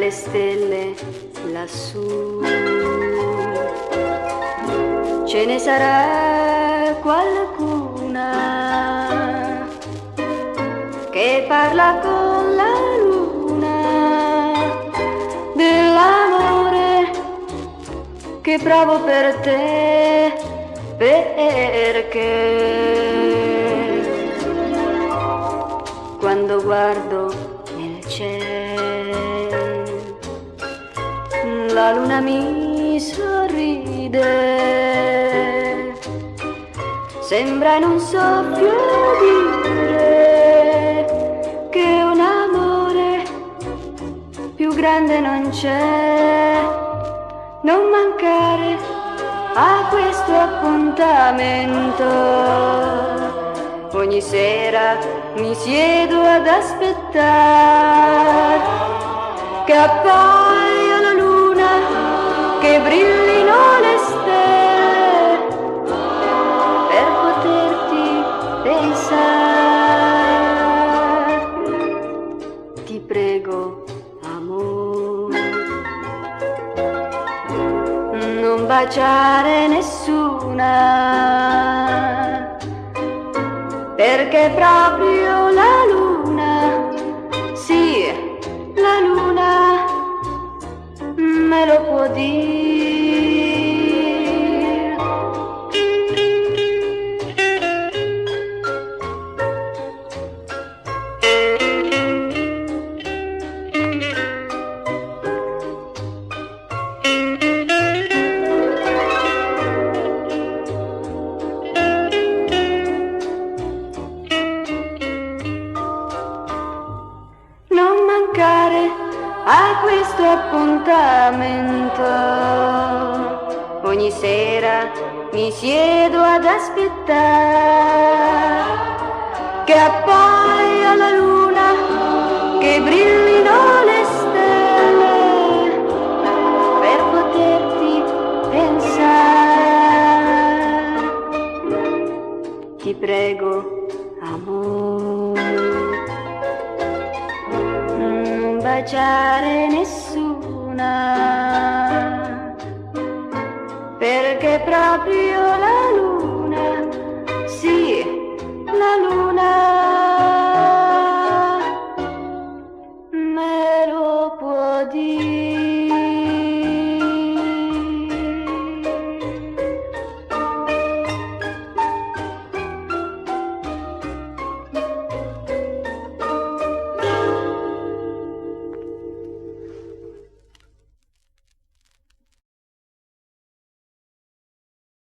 le stelle lassù. Ce ne sarà qualcuna che parla con la luna dell'amore che provo per te, perché quando guardo nel cielo la luna mi sorride, sembra in un soffio dire che un amore più grande non c'è. Non mancare a questo appuntamento. Ogni sera mi siedo ad aspettare che appaia la luna, che brillino le stelle per poterti pensare. Ti prego, amore, non baciare nessuna, perché proprio la luna, sì, la luna me lo può dire. Non mancare a questo appuntamento. Ogni sera mi siedo ad aspettare che appaia la luna, che brillino le stelle per poterti pensare. Ti prego, amore, non baciare nessuna, perché proprio la luna, sì, la luna me lo può dire.